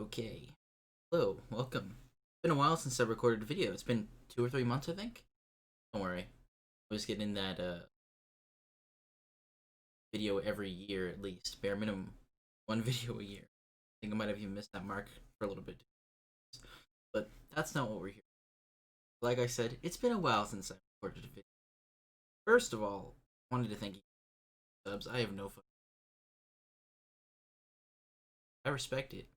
Okay. Hello, welcome. It's been a while since I recorded a video. It's been 2 or 3 months, I think. Don't worry. I was getting that video every year at least. Bare minimum, one video a year. I think I might have even missed that mark for a little bit. But that's not what we're here. Like I said, it's been a while since I recorded a video. First of all, I wanted to thank you for subs. I have no fun. I respect it.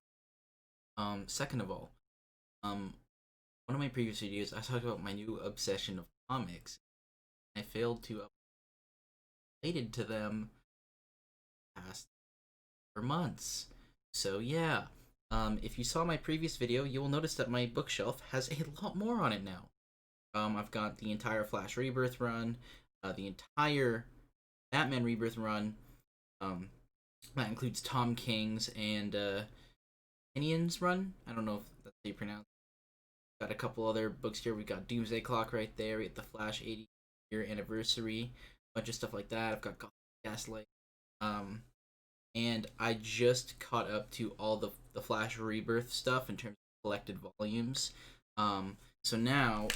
Second of all, one of my previous videos, I talked about my new obsession of comics. I failed to related to them past for months. So yeah, if you saw my previous video, you will notice that my bookshelf has a lot more on it now. I've got the entire Flash Rebirth run, the entire Batman Rebirth run. Um, that includes Tom King's and Inion's run. I don't know if that's how you pronounce it. Got a couple other books here. We got Doomsday Clock right there. We got the Flash 80-year anniversary, bunch of stuff like that. I've got Gaslight. Um, and I just caught up to all the Flash Rebirth stuff in terms of collected volumes. So now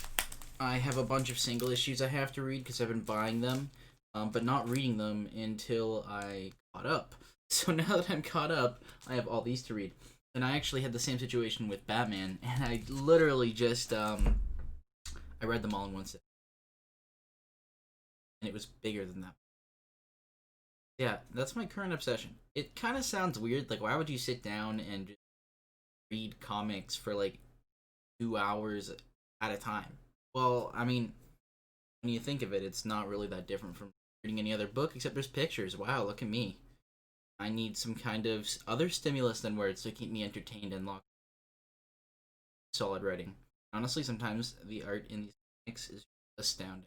I have a bunch of single issues I have to read because I've been buying them, but not reading them until I caught up. So now that I'm caught up, I have all these to read. And I actually had the same situation with Batman, and I literally just I read them all in one sit, and it was bigger than that. Yeah, that's my current obsession. It kind of sounds weird. Like, why would you sit down and just read comics for like 2 hours at a time? Well, I mean, when you think of it, it's not really that different from reading any other book, except there's pictures. Wow, look at me. I need some kind of other stimulus than words to keep me entertained and locked. Solid writing. Honestly, sometimes the art in these comics is astounding.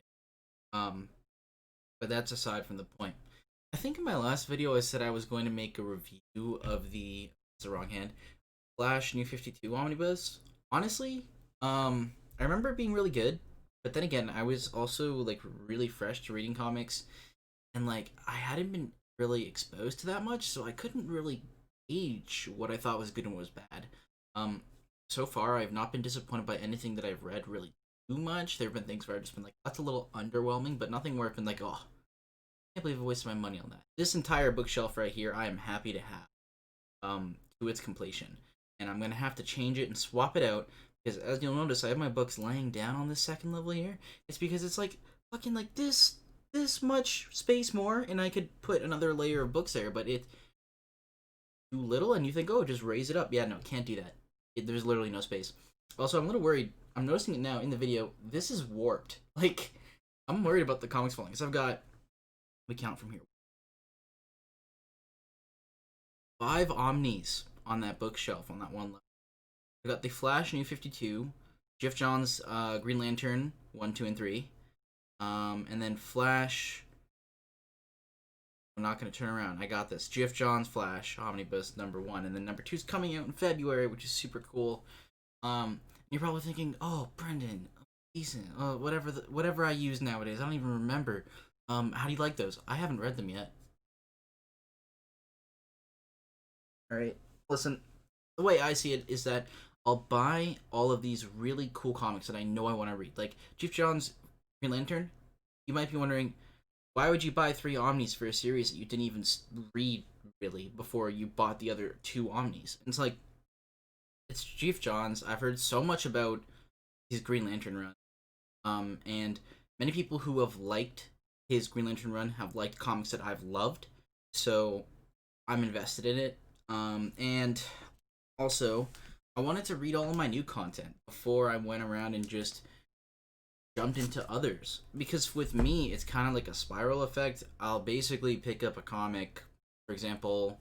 Um, but that's aside from the point. I think in my last video I said I was going to make a review of the it's the wrong hand Flash New 52 Omnibus. Honestly, I remember it being really good, but then again, I was also like really fresh to reading comics, and like I hadn't been really exposed to that much, so I couldn't really gauge what I thought was good and what was bad. Um, so far I've not been disappointed by anything that I've read really too much. There have been things where I've just been like, that's a little underwhelming, but nothing where I've been like, oh, can't believe I wasted my money on that. This entire bookshelf right here, I am happy to have to its completion, and I'm gonna have to change it and swap it out because, as you'll notice, I have my books laying down on this second level here. It's because it's like fucking like this much space more, and I could put another layer of books there, but it's too little, and you think, oh, just raise it up. Yeah, no, can't do that. There's literally no space. Also, I'm a little worried. I'm noticing it now in the video. This is warped. Like, I'm worried about the comics falling because I've got we count from here. 5 Omnis on that bookshelf on that one level. I got the Flash New 52, Geoff Johns Green Lantern 1, 2, and 3, and then Flash. I'm not going to turn around. I got this. Geoff Johns Flash Omnibus number 1, and then number 2 is coming out in February, which is super cool. You're probably thinking, oh, Brendan, decent. Whatever I use nowadays, I don't even remember. How do you like those? I haven't read them yet. All right. Listen, the way I see it is that I'll buy all of these really cool comics that I know I want to read. Like Geoff Johns Green Lantern. You might be wondering, why would you buy 3 Omnis for a series that you didn't even read really before you bought the other 2 Omnis? And it's like, it's Geoff Johns. I've heard so much about his Green Lantern run. And many people who have liked his Green Lantern run have liked comics that I've loved. So I'm invested in it. And also, I wanted to read all of my new content before I went around and just jumped into others. Because with me, it's kind of like a spiral effect. I'll basically pick up a comic, for example,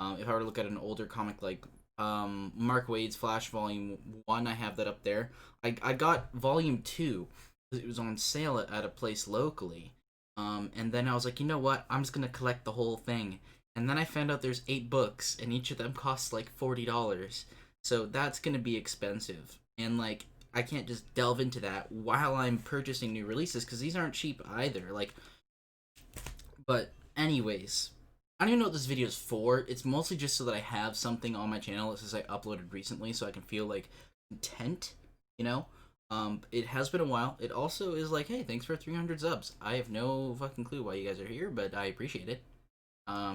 if I were to look at an older comic like Mark Waid's Flash Volume 1, I have that up there. I got Volume 2 because it was on sale at a place locally. And then I was like, you know what? I'm just going to collect the whole thing. And then I found out there's 8 books, and each of them costs like $40. So that's gonna be expensive. And like I can't just delve into that while I'm purchasing new releases because these aren't cheap either. Like but anyways, I don't even know what this video is for. It's mostly just so that I have something on my channel since I uploaded recently, so I can feel like content, you know. It has been a while. It also is like, hey, thanks for 300 subs. I have no fucking clue why you guys are here, but I appreciate it. I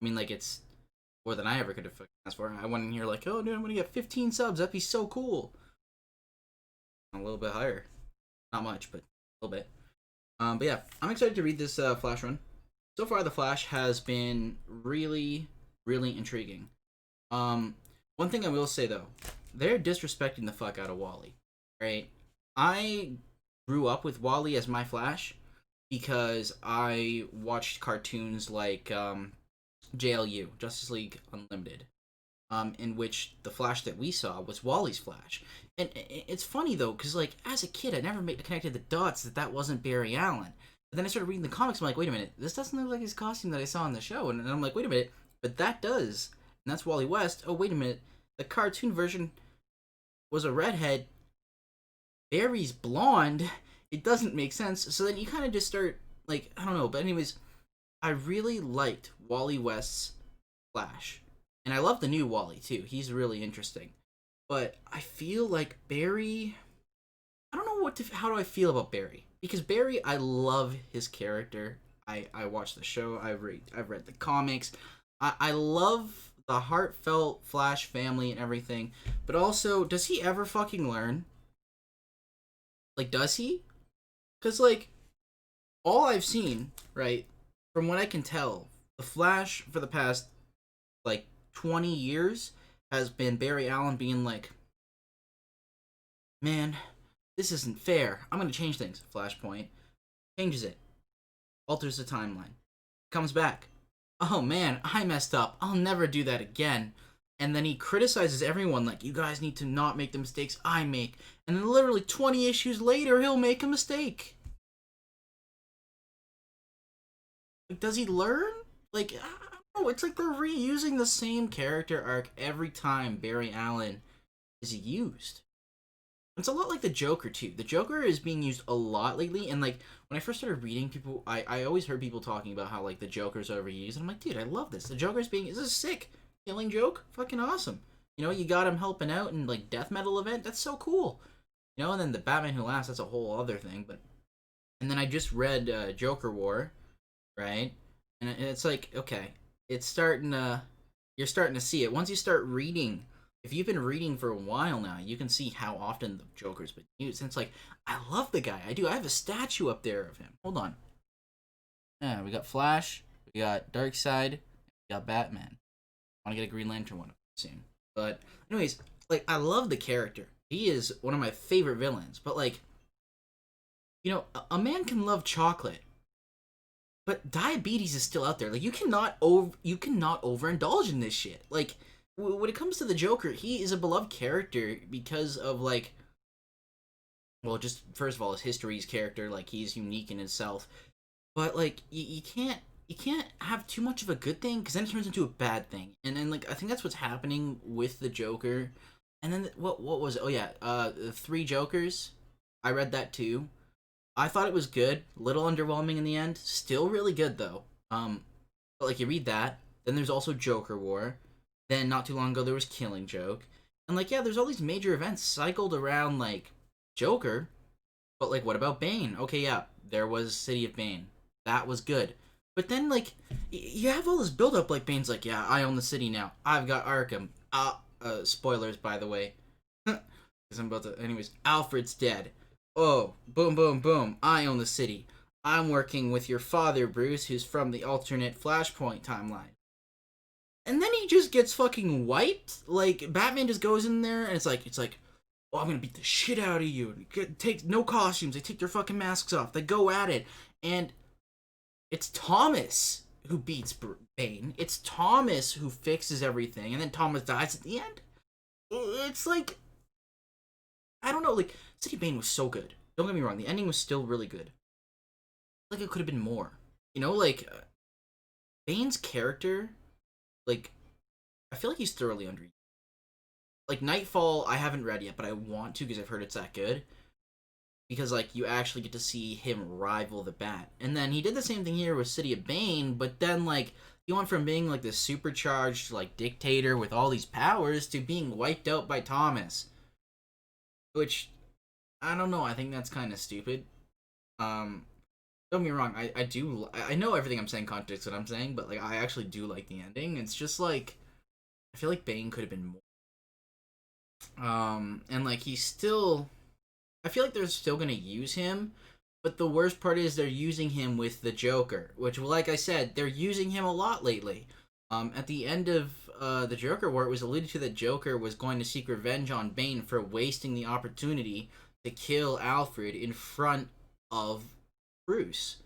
mean, like, it's more than I ever could have fucking asked for. I went in here like, oh, dude, I'm gonna get 15 subs. That'd be so cool. A little bit higher, not much, but a little bit. But yeah, I'm excited to read this Flash run. So far, the Flash has been really, really intriguing. One thing I will say though, they're disrespecting the fuck out of Wally, right? I grew up with Wally as my Flash because I watched cartoons like JLU, Justice League Unlimited, in which the Flash that we saw was Wally's Flash. And it's funny though, because like as a kid, I never connected the dots that that wasn't Barry Allen. But then I started reading the comics. I'm like, wait a minute, this doesn't look like his costume that I saw in the show. And I'm like, wait a minute, but that does, and that's Wally West. Oh, wait a minute, the cartoon version was a redhead. Barry's blonde. It doesn't make sense. So then you kind of just start like, I don't know. But anyways, I really liked Wally West's Flash, and I love the new Wally too. He's really interesting. But I feel like Barry. I don't know how do I feel about Barry, because Barry, I love his character. I watched the show. I've read the comics. I love the heartfelt Flash family and everything. But also, does he ever fucking learn? Like, does he? Because like all I've seen, right, from what I can tell, the Flash for the past like 20 years has been Barry Allen being like, man, this isn't fair. I'm gonna change things. Flashpoint changes it, alters the timeline, comes back. Oh man, I messed up. I'll never do that again. And then he criticizes everyone like, you guys need to not make the mistakes I make. And then literally 20 issues later, he'll make a mistake. Like, does he learn? Like, I don't know. It's like they're reusing the same character arc every time Barry Allen is used. It's a lot like the Joker too. The Joker is being used a lot lately, and like when I first started reading, people, I always heard people talking about how like the Joker's overused, and I'm like, dude, I love this. The Joker's being, this is sick. Killing Joke, fucking awesome. You know, you got him helping out in like death metal event. That's so cool. You know, and then the Batman Who Laughs, that's a whole other thing. But and then I just read Joker War, right? And it's like, okay, it's starting to, you're starting to see it once you start reading. If you've been reading for a while now, you can see how often the Joker's been used. And it's like, I love the guy. I do. I have a statue up there of him. Hold on. Yeah, we got Flash, we got Darkseid, we got Batman. I want to get a Green Lantern one soon. But anyways, like I love the character. He is one of my favorite villains. But like, you know, a man can love chocolate, but diabetes is still out there. Like you cannot overindulge in this shit. Like when it comes to the Joker, he is a beloved character because of like, well, just first of all, his history, his character, like he's unique in himself. But like you can't have too much of a good thing because then it turns into a bad thing. And then like I think that's what's happening with the Joker. And then what was it? Oh yeah, the Three Jokers. I read that too. I thought it was good. A little underwhelming in the end. Still really good though. But like you read that, then there's also Joker War. Then not too long ago there was Killing Joke. And like yeah, there's all these major events cycled around like Joker. But like what about Bane? Okay, yeah, there was City of Bane. That was good. But then like you have all this build up like Bane's like, yeah, I own the city now. I've got Arkham. Spoilers by the way. Cuz I'm about to anyways, Alfred's dead. Oh, boom boom boom. I own the city. I'm working with your father, Bruce, who's from the alternate Flashpoint timeline. And then he just gets fucking wiped. Like Batman just goes in there and it's like, oh, I'm gonna beat the shit out of you. Take no costumes. They take their fucking masks off. They go at it, and it's Thomas who beats Bane. It's Thomas who fixes everything, and then Thomas dies at the end. It's like, I don't know. Like City Bane was so good. Don't get me wrong. The ending was still really good. Like it could have been more. You know, like Bane's character. Like, I feel like he's thoroughly underused. Like, Nightfall, I haven't read yet, but I want to because I've heard it's that good. Because, like, you actually get to see him rival the Bat. And then he did the same thing here with City of Bane, but then, like, He went from being like this supercharged like dictator with all these powers to being wiped out by Thomas, which I don't know. I think that's kind of stupid. Um, don't get me wrong. I know everything I'm saying contradicts what I'm saying, but like I actually do like the ending. It's just like I feel like Bane could have been more. And like he's still. I feel like they're still gonna use him, but the worst part is they're using him with the Joker, which, like I said, they're using him a lot lately. At the end of the Joker War, it was alluded to that Joker was going to seek revenge on Bane for wasting the opportunity to kill Alfred in front of Bruce,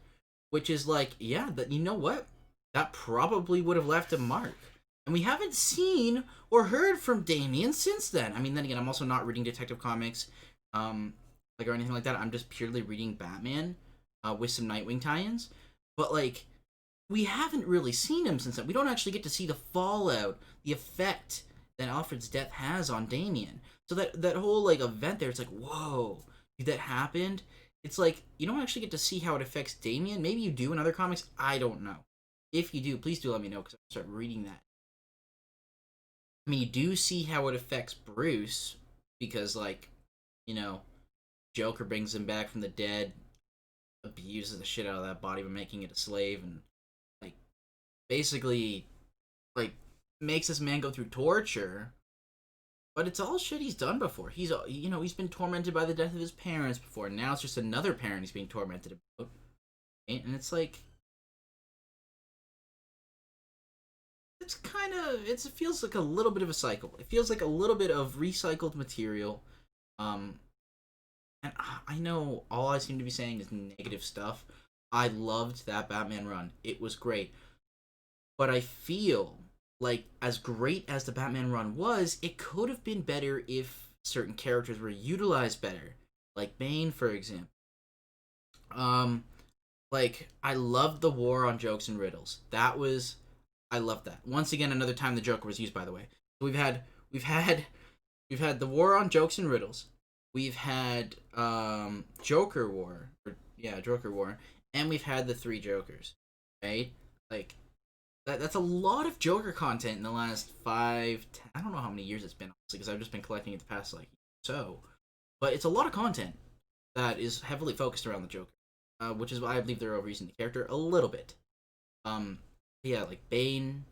which is like, yeah, that you know what, that probably would have left a mark. And we haven't seen or heard from Damian since then. I mean, then again, I'm also not reading Detective Comics. Like or anything like that. I'm just purely reading Batman, with some Nightwing tie-ins. But like, we haven't really seen him since then. We don't actually get to see the fallout, the effect that Alfred's death has on Damian. So that whole like event there, it's like, whoa, that happened. It's like you don't actually get to see how it affects Damian. Maybe you do in other comics. I don't know. If you do, please do let me know because I'll start reading that. I mean, you do see how it affects Bruce because, like, you know, Joker brings him back from the dead, abuses the shit out of that body by making it a slave, and like basically like makes this man go through torture. But it's all shit he's done before. He's been tormented by the death of his parents before. Now it's just another parent he's being tormented about, and it's like it feels like a little bit of a cycle. It feels like a little bit of recycled material. Um, and I know all I seem to be saying is negative stuff. I loved that Batman run. It was great. But I feel like, as great as the Batman run was, it could have been better if certain characters were utilized better. Like Bane, for example. Um, like, I loved the war on jokes and riddles. I loved that. Once again, another time the Joker was used, by the way. We've had, we've had the war on jokes and riddles. We've had Joker War, Joker War, and we've had the three Jokers, right? Like that's a lot of Joker content in the last 10, I don't know how many years it's been, honestly, because I've just been collecting it the past like so, but it's a lot of content that is heavily focused around the Joker, which is why I believe they're overusing the character a little bit. Um, yeah, like Bane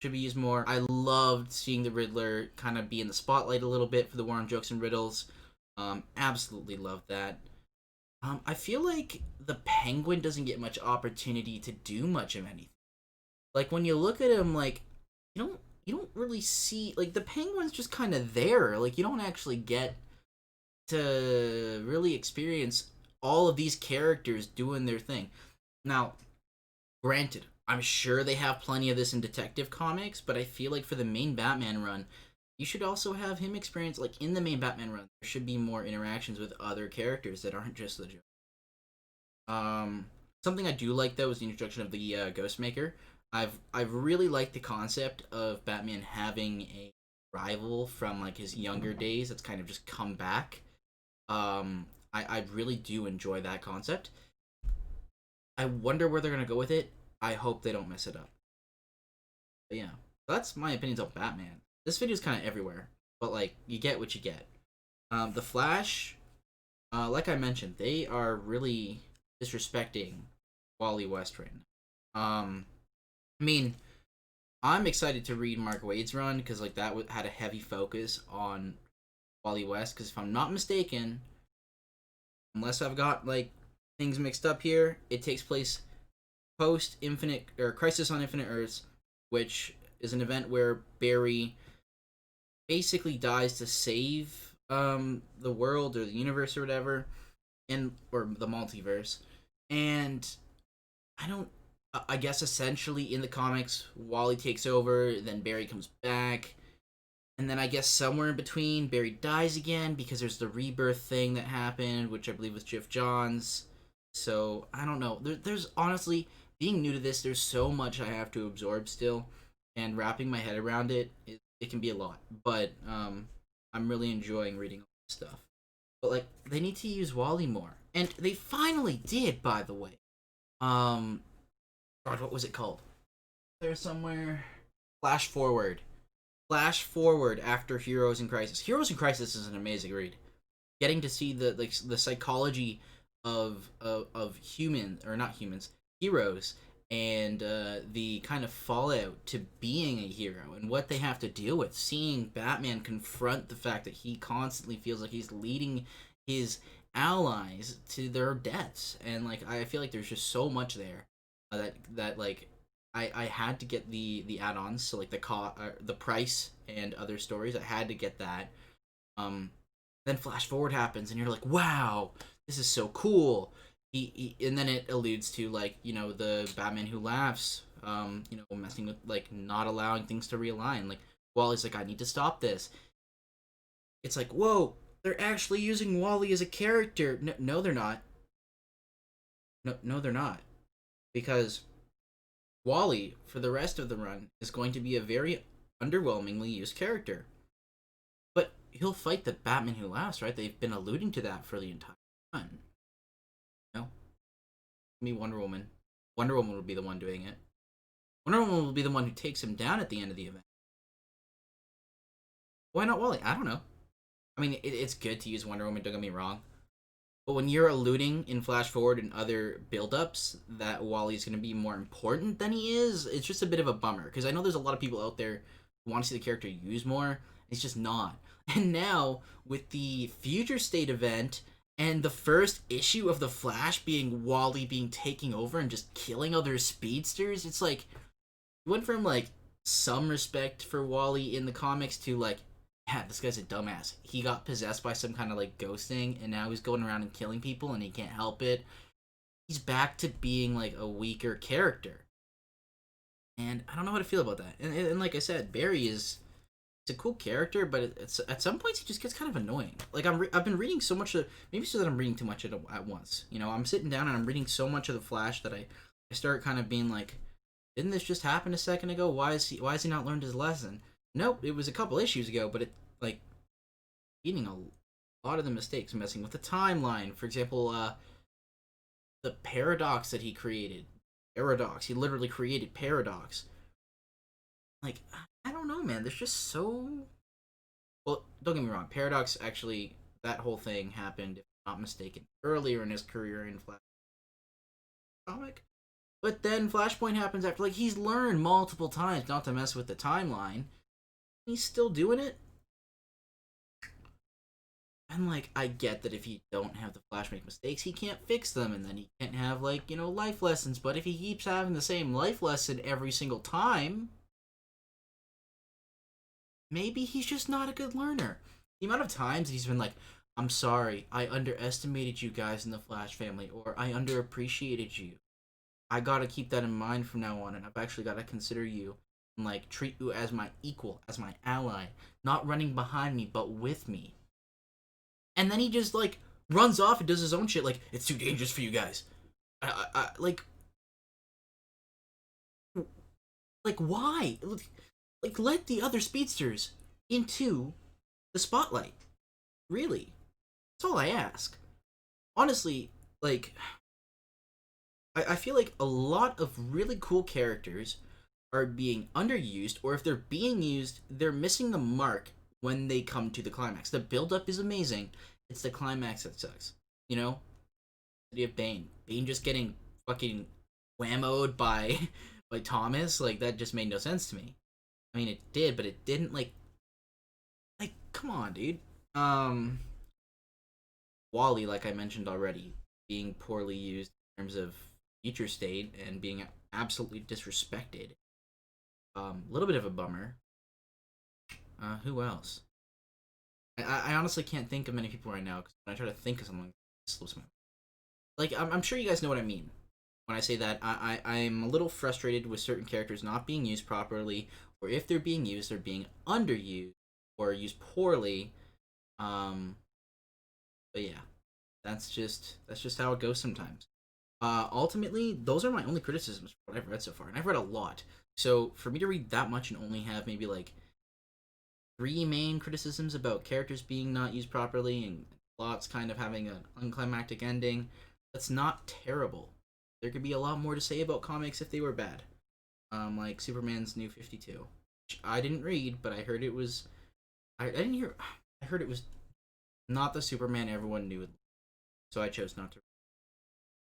should be used more. I loved seeing the Riddler kind of be in the spotlight a little bit for the war on jokes and riddles. Absolutely love that. I feel like the Penguin doesn't get much opportunity to do much of anything. Like when you look at him, like you don't really see, like, the Penguin's just kind of there. Like you don't actually get to really experience all of these characters doing their thing. Now, granted, I'm sure they have plenty of this in Detective Comics, but I feel like for the main Batman run, you should also have him experience, like, in the main Batman run, there should be more interactions with other characters that aren't just the Joker. Something I do like though is the introduction of the Ghostmaker. I've really liked the concept of Batman having a rival from like his younger days that's kind of just come back. I really do enjoy that concept. I wonder where they're gonna go with it. I hope they don't mess it up. But yeah, that's my opinions on Batman. This video's kind of everywhere, but like you get what you get. The Flash, like I mentioned, they are really disrespecting Wally West right now. I mean, I'm excited to read Mark Waid's run because like that had a heavy focus on Wally West. Because if I'm not mistaken, unless I've got like things mixed up here, it takes place post Infinite or Crisis on Infinite Earths, which is an event where Barry basically dies to save the world or the universe or whatever, or the multiverse. And I guess essentially in the comics, Wally takes over, then Barry comes back, and then I guess somewhere in between, Barry dies again because there's the rebirth thing that happened, which I believe was Geoff Johns. So I don't know. There's honestly, being new to this, there's so much I have to absorb still, and wrapping my head around it can be a lot. But I'm really enjoying reading all this stuff. But like, they need to use Wally more, and they finally did, by the way. God, what was it called? there somewhere. Flash forward. Flash forward after Heroes in Crisis. Heroes in Crisis is an amazing read. Getting to see the psychology of human, or not humans, heroes, and the kind of fallout to being a hero and what they have to deal with. Seeing Batman confront the fact that he constantly feels like he's leading his allies to their deaths, and like I feel like there's just so much there that like I had to get the add-ons, so like the price and other stories. I had to get that. Then Flash Forward happens, and you're like, wow, this is so cool. And then it alludes to like the Batman Who Laughs, messing with like not allowing things to realign. Like Wally's like, I need to stop this. It's like, whoa, they're actually using Wally as a character. No, no they're not. No, they're not, because Wally for the rest of the run is going to be a very underwhelmingly used character. But he'll fight the Batman Who Laughs, right? They've been alluding to that for the entire run. No, me Wonder Woman. Wonder Woman will be the one doing it. Wonder Woman will be the one who takes him down at the end of the event. Why not Wally? I don't know. I mean, it's good to use Wonder Woman, don't get me wrong. But when you're alluding in Flash Forward and other build-ups that Wally's going to be more important than he is, it's just a bit of a bummer. Because I know there's a lot of people out there who want to see the character used more. It's just not. And now, with the Future State event and the first issue of The Flash being Wally being taken over and just killing other speedsters, it's like, you went from like some respect for Wally in the comics to like, yeah, this guy's a dumbass. He got possessed by some kind of like ghost thing, and now he's going around and killing people, and he can't help it. He's back to being like a weaker character, and I don't know how to feel about that. And like I said, Barry is it's a cool character, but it's at some points he just gets kind of annoying. Like I've been reading so much of, maybe so that I'm reading too much at once. I'm sitting down and I'm reading so much of the Flash that I start kind of being like, didn't this just happen a second ago? Why has he not learned his lesson? Nope, it was a couple issues ago, but it like eating a lot of the mistakes, messing with the timeline. For example, the paradox that he created. Paradox. He literally created Paradox. Like, I don't know, man. There's just so. Well, don't get me wrong. Paradox actually, that whole thing happened, if I'm not mistaken, earlier in his career in Flash comic. But then Flashpoint happens after, like, he's learned multiple times not to mess with the timeline. He's still doing it. And, like, I get that if you don't have the Flash make mistakes, he can't fix them, and then he can't have, like, life lessons. But if he keeps having the same life lesson every single time, maybe he's just not a good learner. The amount of times he's been like, I'm sorry, I underestimated you guys in the Flash family, or I underappreciated you. I gotta keep that in mind from now on, and I've actually gotta consider you and like treat you as my equal, as my ally, not running behind me, but with me. And then he just like runs off and does his own shit. Like, it's too dangerous for you guys. Like why? Like, let the other speedsters into the spotlight. Really, that's all I ask. Honestly, like, I feel like a lot of really cool characters are being underused, or if they're being used, they're missing the mark when they come to the climax. The build-up is amazing. It's the climax that sucks. City of Bane. Bane just getting fucking whammoed by Thomas, like, that just made no sense to me. I mean, it did, but it didn't, like, come on, dude. Wally, like I mentioned already, being poorly used in terms of Future State and being absolutely disrespected. A little bit of a bummer. Who else? I honestly can't think of many people right now, because when I try to think of someone, it slips my mind. Like, I'm sure you guys know what I mean when I say that. I'm a little frustrated with certain characters not being used properly, or if they're being used, they're being underused or used poorly. But yeah, that's just how it goes sometimes. Ultimately, those are my only criticisms for what I've read so far, and I've read a lot. So for me to read that much and only have maybe like 3 main criticisms about characters being not used properly and plots kind of having an unclimactic ending, that's not terrible. There could be a lot more to say about comics if they were bad. like Superman's New 52, which I didn't read, but I heard it was. I didn't hear. I heard it was not the Superman everyone knew, so I chose not to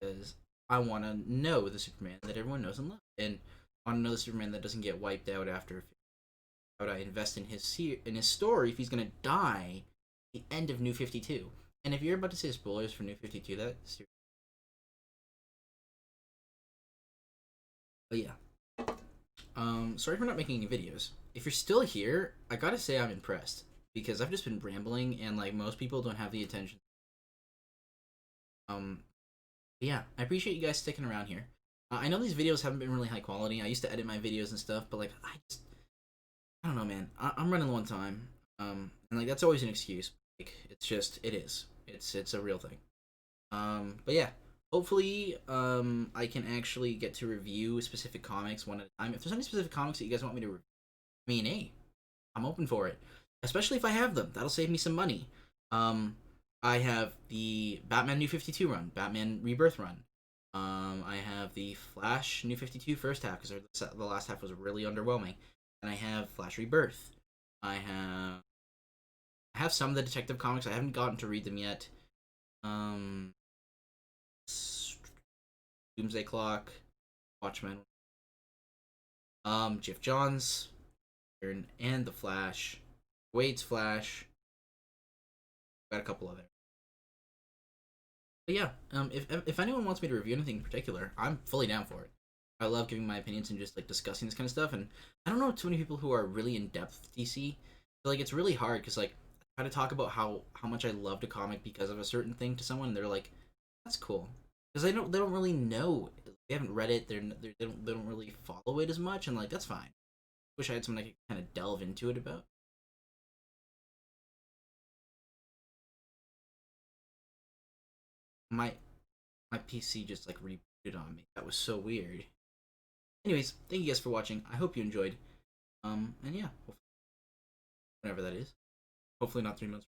because I want to know the Superman that everyone knows and loves, and I want to know the Superman that doesn't get wiped out after. How would I invest in his story if he's gonna die at the end of New 52? And if you're about to say spoilers for New 52, that's. But yeah, sorry for not making any videos. If you're still here, I gotta say I'm impressed because I've just been rambling and like most people don't have the attention. Um, yeah, I appreciate you guys sticking around here. I know these videos haven't been really high quality. I used to edit my videos and stuff, but like I don't know, man. I'm running low on time. And like that's always an excuse. Like it's just it is. It's a real thing. But yeah, hopefully, I can actually get to review specific comics one at a time. If there's any specific comics that you guys want me to, I mean, hey, I'm open for it. Especially if I have them, that'll save me some money. Um, I have the Batman New 52 run, Batman Rebirth run. I have the Flash New 52 first half because the last half was really underwhelming, and I have Flash Rebirth. I have I have some of the Detective comics. I haven't gotten to read them yet. Um, Doomsday Clock, Watchmen, Jeff Johns, and the Flash, Wade's Flash. Got a couple other. But yeah, if anyone wants me to review anything in particular, I'm fully down for it. I love giving my opinions and just like discussing this kind of stuff. And I don't know too many people who are really in depth with DC. So, like it's really hard because like I try to talk about how much I loved a comic because of a certain thing to someone, and they're like, "That's cool," because they don't really know. They haven't read it. They don't really follow it as much, and like that's fine. Wish I had someone I could kind of delve into it about. My my PC just like rebooted on me. That was so weird. Anyways, thank you guys for watching. I hope you enjoyed. And yeah, whenever that is. Hopefully not 3 months.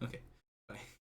Okay, bye.